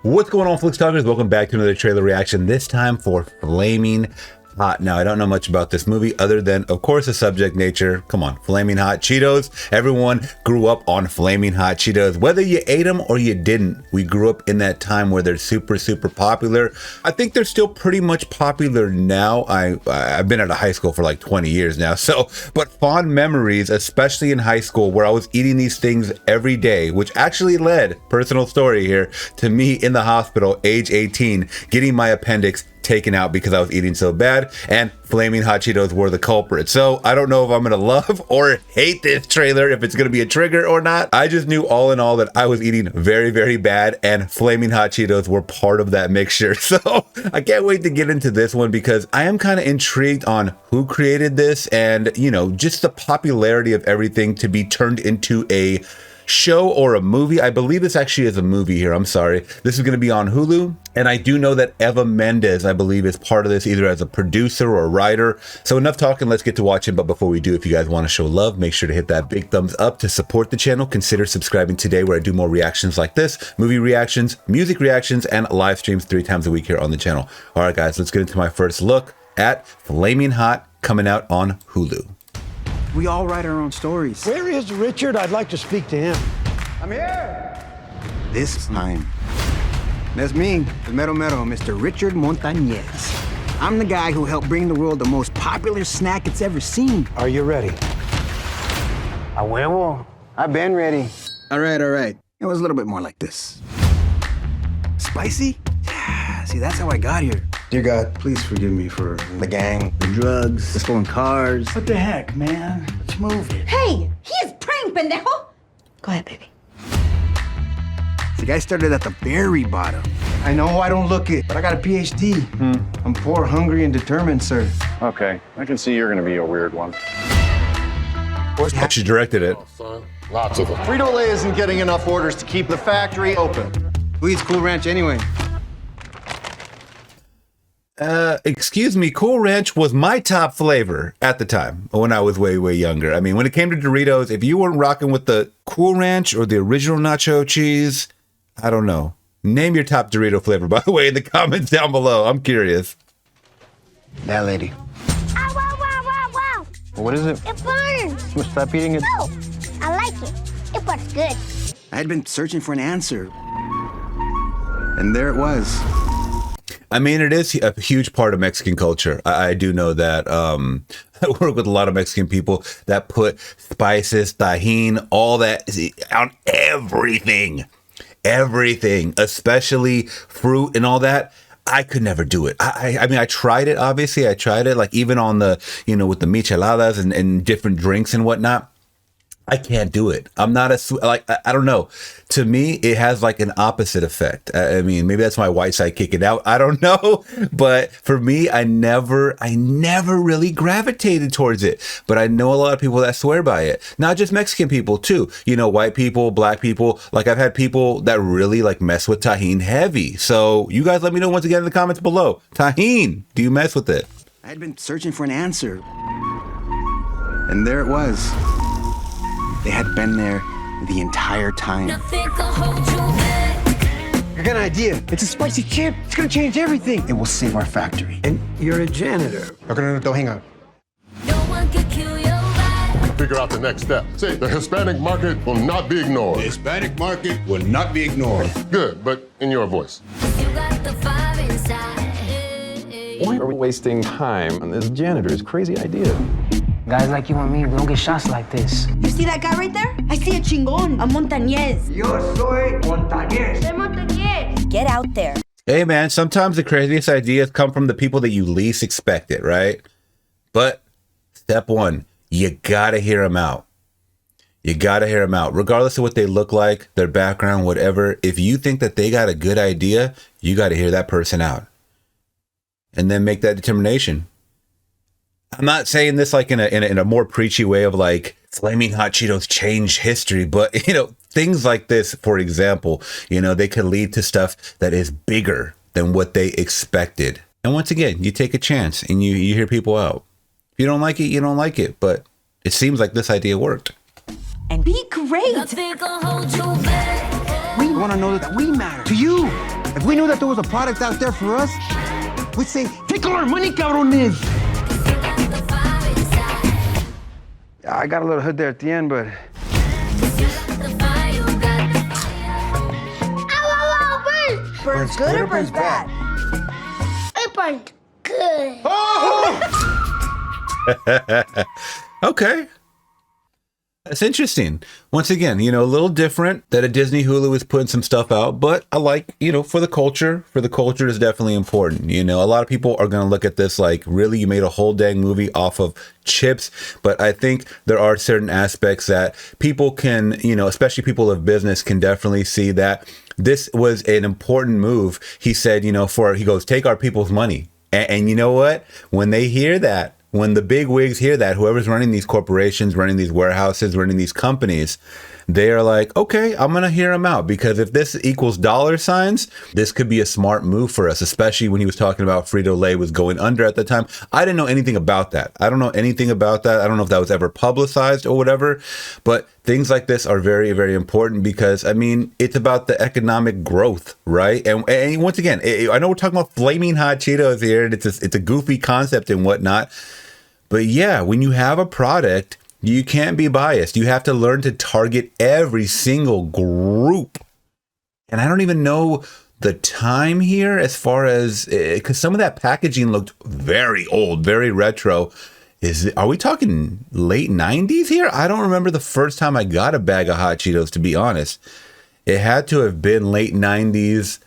What's going on, Flix Talkers? Welcome back to another trailer reaction, this time for Flamin Hot. Now, I don't know much about this movie other than, of course, the subject nature. Come on, Flamin Hot Cheetos. Everyone grew up on Flamin Hot Cheetos. Whether you ate them or you didn't, we grew up in that time where they're super popular. I think they're still pretty much popular now. I've been out of high school for like 20 years now, but fond memories, especially in high school where I was eating these things every day, which actually led, personal story here, to me in the hospital, age 18, getting my appendix taken out because I was eating so bad, and Flamin Hot Cheetos were the culprit. So I don't know if I'm gonna love or hate this trailer, if it's gonna be a trigger or not. I just knew all in all that I was eating very bad, and Flamin Hot Cheetos were part of that mixture. So I can't wait to get into this one because I am kind of intrigued on who created this and, you know, just the popularity of everything to be turned into a show or a movie. I believe this actually is a movie here. I'm sorry. This is going to be on Hulu. And I do know that Eva Mendes, I believe, is part of this either as a producer or a writer. So enough talking, let's get to watching. But before we do, if you guys want to show love, make sure to hit that big thumbs up to support the channel. Consider subscribing today, where I do more reactions like this, movie reactions, music reactions, and live streams 3 times a week here on the channel. All right, guys, let's get into my first look at Flamin Hot, coming out on Hulu. We all write our own stories. Where is Richard? I'd like to speak to him. I'm here. This time, that's me, the Mero Mr. Richard Montanez. I'm the guy who helped bring the world the most popular snack it's ever seen. Are you ready? A huevo. I've been ready. All right. It was a little bit more like this. Spicy? See, that's how I got here. Dear God, please forgive me for the gang, the drugs, the stolen cars. What the heck, man? Let's move it. Hey, he is praying, pendejo. Go ahead, baby. The guy started at the very bottom. I know I don't look it, but I got a PhD. I'm poor, hungry, and determined, sir. Okay, I can see you're gonna be a weird one. She directed it. Son, lots of them. Frito Lay isn't getting enough orders to keep the factory open. Who eats Cool Ranch anyway? Excuse me, Cool Ranch was my top flavor at the time when I was way younger. I mean, when it came to Doritos, if you weren't rocking with the Cool Ranch or the original nacho cheese, I don't know. Name your top Dorito flavor, by the way, in the comments down below. I'm curious. That lady. Ow, wow, wow, wow, wow. What is it? It burns. Well, stop eating it. No, I like it. It was good. I had been searching for an answer. And there it was. I mean, it is a huge part of Mexican culture. I do know that. I work with a lot of Mexican people that put spices, tajin, all that on everything, especially fruit and all that. I could never do it. I mean, I tried it, obviously. I tried it, like even on the, you know, with the micheladas and different drinks and whatnot. I can't do it. I'm not I don't know. To me, it has like an opposite effect. I mean, maybe that's my white side kicking out. I don't know. But for me, I never really gravitated towards it. But I know a lot of people that swear by it. Not just Mexican people too. You know, white people, black people. Like I've had people that really like mess with tajin heavy. So you guys let me know once again in the comments below. Tajin, do you mess with it? I had been searching for an answer. And there it was. They had been there the entire time. I got an idea. It's a spicy chip. It's gonna change everything. It will save our factory. And you're a janitor. Okay, no, hang on. Figure out the next step. Say, the Hispanic market will not be ignored. The Hispanic market will not be ignored. Good, but in your voice. Why are we wasting time on this janitor's crazy idea? Guys like you and me, we don't get shots like this. You see that guy right there? I see a chingon, a Montanez. Yo soy Montanez. The Montanez. Get out there. Hey man, sometimes the craziest ideas come from the people that you least expect it, right? But step one, you gotta hear them out. You gotta hear them out. Regardless of what they look like, their background, whatever. If you think that they got a good idea, you gotta hear that person out. And then make that determination. I'm not saying this like in a more preachy way of like Flamin Hot Cheetos change history, but you know, things like this, for example, you know, they could lead to stuff that is bigger than what they expected. And once again, you take a chance and you hear people out. If you don't like it, you don't like it, but it seems like this idea worked. And be great. We want to know that we matter to you. If we knew that there was a product out there for us, we'd say, take all our money, cabrones. I got a little hood there at the end, but... Burns good or burns bad? It burned good. Okay. That's interesting. Once again, you know, a little different that a Disney Hulu is putting some stuff out, but I like, you know, for the culture is definitely important. You know, a lot of people are going to look at this like, really, you made a whole dang movie off of chips. But I think there are certain aspects that people can, you know, especially people of business can definitely see that this was an important move. He said, you know, he goes, take our people's money. And you know what? When they hear that, when the big wigs hear that, whoever's running these corporations, running these warehouses, running these companies, they are like, okay, I'm going to hear him out, because if this equals dollar signs, this could be a smart move for us, especially when he was talking about Frito Lay was going under at the time. I didn't know anything about that. I don't know anything about that. I don't know if that was ever publicized or whatever, but things like this are very, very important because, I mean, it's about the economic growth, right? And once again, I know we're talking about Flamin Hot Cheetos here, and it's a goofy concept and whatnot, but yeah, when you have a product, you can't be biased. You have to learn to target every single group. And I don't even know the time here as far as, because some of that packaging looked very old, very retro. Are we talking late 90s here? I don't remember the first time I got a bag of Hot Cheetos, to be honest. It had to have been late 90s,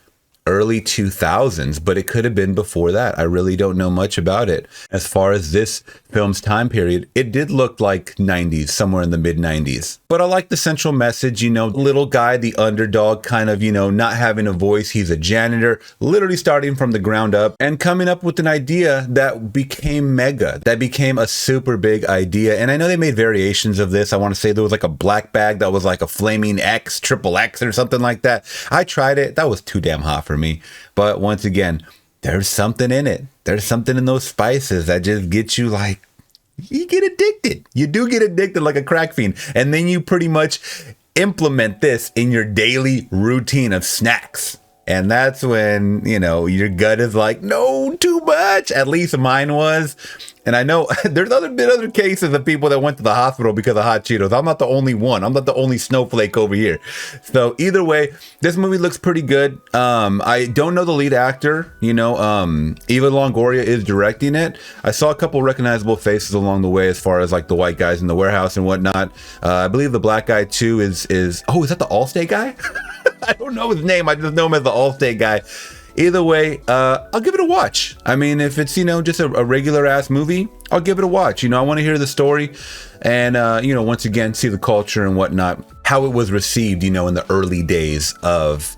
early 2000s, but it could have been before that. I really don't know much about it. As far as this film's time period, it did look like 90s, somewhere in the mid 90s. But I like the central message, you know, little guy, the underdog, kind of, you know, not having a voice. He's a janitor, literally starting from the ground up and coming up with an idea that became mega, that became a super big idea. And I know they made variations of this. I want to say there was like a black bag that was like a flaming X, triple X or something like that. I tried it. That was too damn hot for me. But once again, there's something in it. There's something in those spices that just gets you like, you get addicted. You do get addicted like a crack fiend. And then you pretty much implement this in your daily routine of snacks. And that's when, you know, your gut is like, no, too much. At least mine was. And I know there's been other cases of people that went to the hospital because of Hot Cheetos. I'm not the only one. I'm not the only snowflake over here. So either way, this movie looks pretty good. I don't know the lead actor. You know, Eva Longoria is directing it. I saw a couple recognizable faces along the way as far as like the white guys in the warehouse and whatnot. I believe the black guy too is oh, is that the Allstate guy? I don't know his name. I just know him as the Allstate guy. Either way, I'll give it a watch. I mean, if it's, you know, just a regular ass movie, I'll give it a watch. You know, I want to hear the story and, you know, once again, see the culture and whatnot, how it was received, you know, in the early days of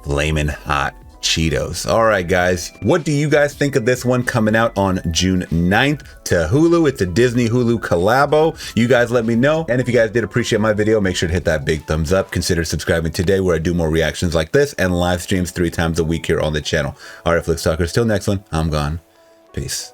Flamin' Hot Cheetos. All right, guys, what do you guys think of this one coming out on June 9th to Hulu? It's a Disney Hulu collabo. You guys let me know. And if you guys did appreciate my video, make sure to hit that big thumbs up. Consider subscribing today, where I do more reactions like this and live streams 3 times a week here on the channel. All right, Flix Talkers, till next one, I'm gone. Peace.